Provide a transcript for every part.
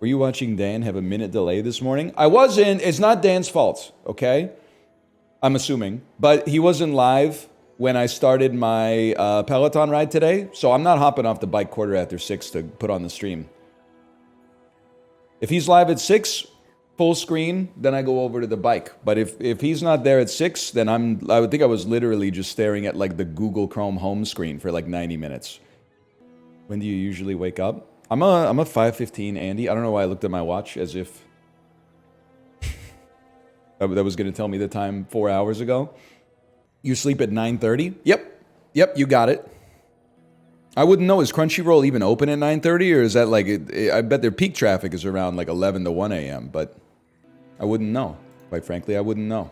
Were you watching Dan have a minute delay this morning? I wasn't. It's not Dan's fault, okay? I'm assuming. But he wasn't live when I started my Peloton ride today, so I'm not hopping off the bike quarter after 6 to put on the stream. If he's live at 6, full screen, then I go over to the bike. But if he's not there at 6, then I would think I was literally just staring at like the Google Chrome home screen for like 90 minutes. When do you usually wake up? I'm a 5:15 Andy. I don't know why I looked at my watch as if that was going to tell me the time 4 hours ago. You sleep at 9:30? Yep, you got it. I wouldn't know. Is Crunchyroll even open at 9:30, or is that like I bet their peak traffic is around like 11 to 1 a.m., but I wouldn't know. Quite frankly, I wouldn't know.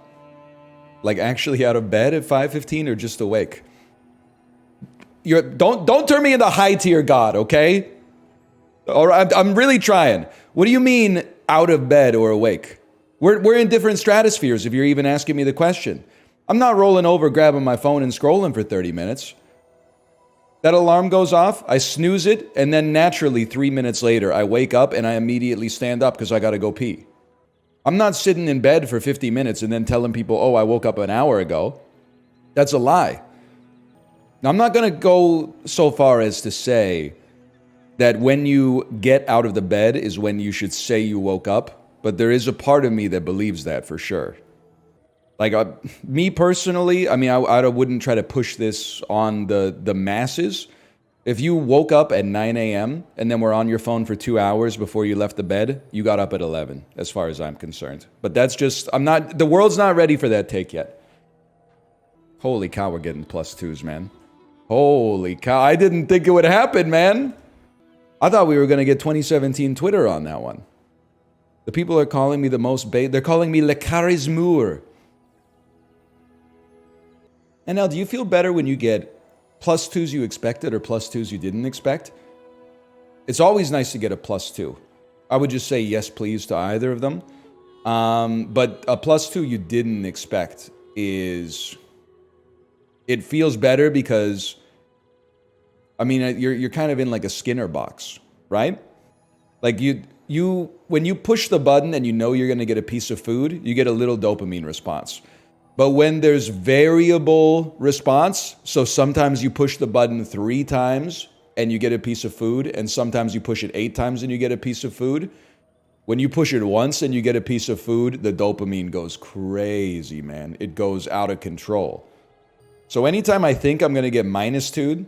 Like actually out of bed at 5:15 or just awake? Don't turn me into high tier god, okay? All right, I'm really trying. What do you mean out of bed or awake? We're in different stratospheres if you're even asking me the question. I'm not rolling over, grabbing my phone and scrolling for 30 minutes. That alarm goes off, I snooze it, and then naturally 3 minutes later, I wake up and I immediately stand up because I got to go pee. I'm not sitting in bed for 50 minutes and then telling people, oh, I woke up an hour ago. That's a lie. Now, I'm not going to go so far as to say that when you get out of the bed is when you should say you woke up, but there is a part of me that believes that for sure. Like, me personally, I mean, I wouldn't try to push this on the masses. If you woke up at 9 a.m. and then were on your phone for 2 hours before you left the bed, you got up at 11, as far as I'm concerned. But that's just, the world's not ready for that take yet. Holy cow, we're getting +2s, man. Holy cow, I didn't think it would happen, man. I thought we were going to get 2017 Twitter on that one. The people are calling me the most they're calling me Le Charismeur. And now, do you feel better when you get +2s you expected or +2s you didn't expect? It's always nice to get a +2. I would just say yes, please, to either of them. But a +2 you didn't expect it feels better because, I mean, you're kind of in like a Skinner box, right? Like when you push the button and you know you're going to get a piece of food, you get a little dopamine response. But when there's variable response, so sometimes you push the button 3 times and you get a piece of food, and sometimes you push it 8 times and you get a piece of food. When you push it once and you get a piece of food, the dopamine goes crazy, man. It goes out of control. So anytime I think I'm going to get -2'd,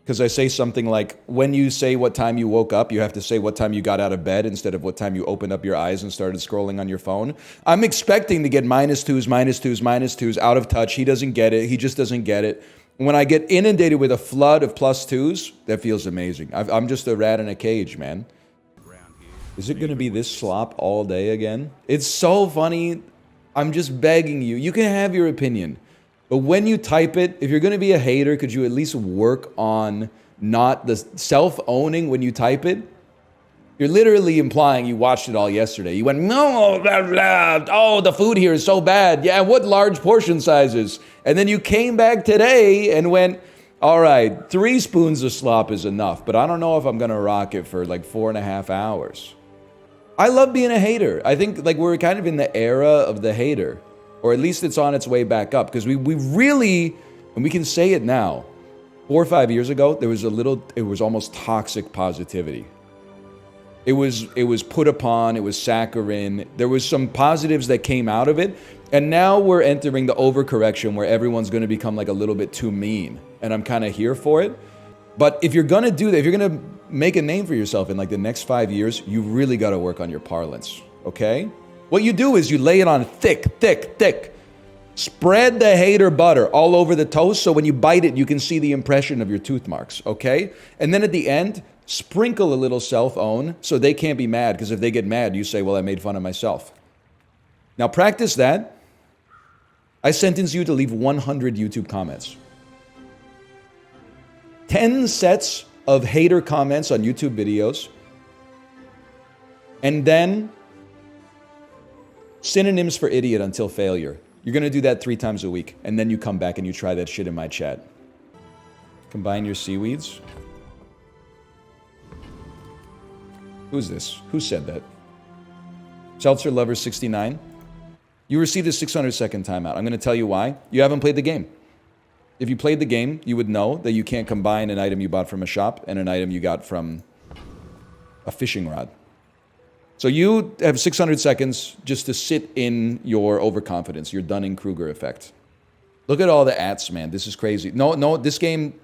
because I say something like, when you say what time you woke up, you have to say what time you got out of bed instead of what time you opened up your eyes and started scrolling on your phone. I'm expecting to get -2s, out of touch. He doesn't get it. He just doesn't get it. When I get inundated with a flood of +2s, that feels amazing. I'm just a rat in a cage, man. Is it going to be this slop all day again? It's so funny. I'm just begging you. You can have your opinion. But when you type it, if you're going to be a hater, could you at least work on not the self-owning when you type it? You're literally implying you watched it all yesterday. You went, no, blah, blah. Oh, the food here is so bad. Yeah, what large portion sizes? And then you came back today and went, all right, 3 spoons of slop is enough, but I don't know if I'm going to rock it for like 4.5 hours. I love being a hater. I think like we're kind of in the era of the hater. Or at least it's on its way back up. Because we really, and we can say it now, 4 or 5 years ago, it was almost toxic positivity. It was put upon, it was saccharine. There was some positives that came out of it. And now we're entering the overcorrection where everyone's going to become like a little bit too mean. And I'm kind of here for it. But if you're going to do that, if you're going to make a name for yourself in like the next 5 years, you really got to work on your parlance, okay? What you do is you lay it on thick. Spread the hater butter all over the toast so when you bite it, you can see the impression of your tooth marks, okay? And then at the end, sprinkle a little self-own so they can't be mad, because if they get mad, you say, well, I made fun of myself. Now practice that. I sentence you to leave 100 YouTube comments. 10 sets of hater comments on YouTube videos. And then synonyms for idiot until failure. You're going to do that 3 times a week. And then you come back and you try that shit in my chat. Combine your seaweeds. Who's this? Who said that? Seltzer Lover 69. You received a 600-second timeout. I'm going to tell you why. You haven't played the game. If you played the game, you would know that you can't combine an item you bought from a shop and an item you got from a fishing rod. So you have 600 seconds just to sit in your overconfidence, your Dunning-Kruger effect. Look at all the ats, man. This is crazy. No, this game,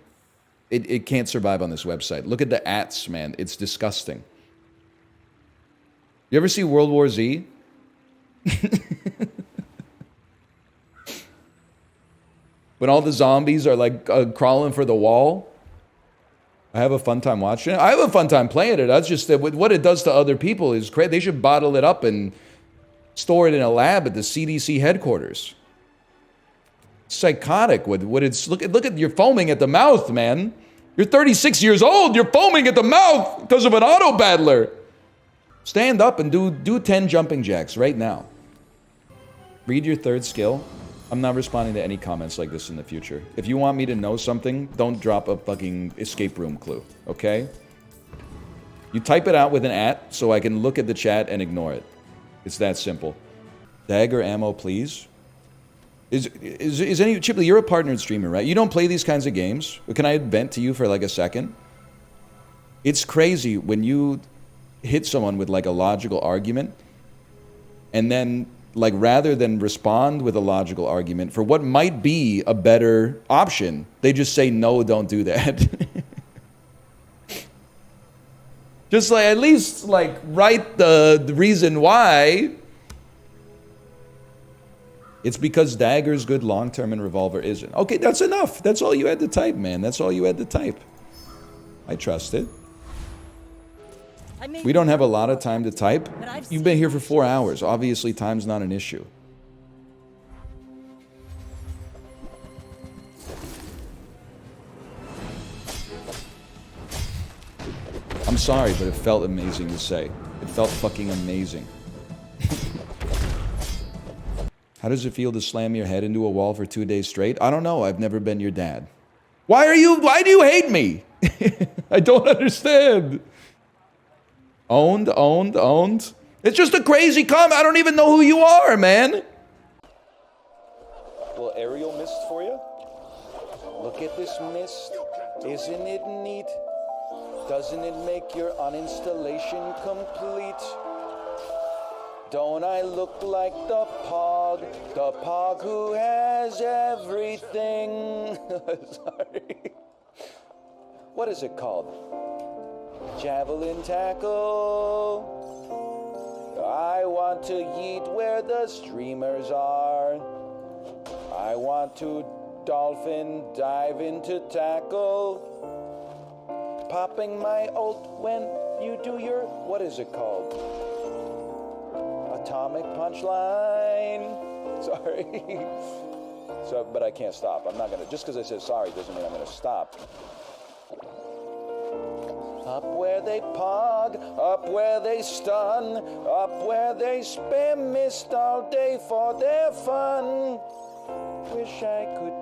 it can't survive on this website. Look at the ats, man. It's disgusting. You ever see World War Z? When all the zombies are like crawling for the wall? I have a fun time watching it. I have a fun time playing it. That's just that what it does to other people is crazy. They should bottle it up and store it in a lab at the CDC headquarters. Psychotic. What it's look at you're foaming at the mouth, man. You're 36 years old. You're foaming at the mouth because of an auto battler. Stand up and do 10 jumping jacks right now. Read your third skill. I'm not responding to any comments like this in the future. If you want me to know something, don't drop a fucking escape room clue, okay? You type it out with an @ so I can look at the chat and ignore it. It's that simple. Dagger ammo, please. Is any Chipley? You're a partnered streamer, right? You don't play these kinds of games. Can I vent to you for like a second? It's crazy when you hit someone with like a logical argument, and then like rather than respond with a logical argument for what might be a better option, they just say no, don't do that. Just like at least like write the reason why. It's because dagger's good long-term and revolver isn't. Okay, that's enough. That's all you had to type, man. That's all you had to type. I trust it. We don't have a lot of time to type. You've been here for 4 hours. Obviously, time's not an issue. I'm sorry, but it felt amazing to say. It felt fucking amazing. How does it feel to slam your head into a wall for 2 days straight? I don't know. I've never been your dad. Why do you hate me? I don't understand. Owned. It's just a crazy comment. I don't even know who you are, man. Little aerial mist for you. Look at this mist. Isn't it neat? Doesn't it make your uninstallation complete? Don't I look like the pog who has everything? Sorry. What is it called? Javelin tackle. I want to yeet where the streamers are. I want to dolphin dive into tackle. Popping my ult when you do your, what is it called? Atomic punchline. Sorry. So, but I can't stop. I'm not gonna, just because I said sorry doesn't mean I'm gonna stop. Up where they pog, up where they stun, up where they spam mist all day for their fun. Wish I could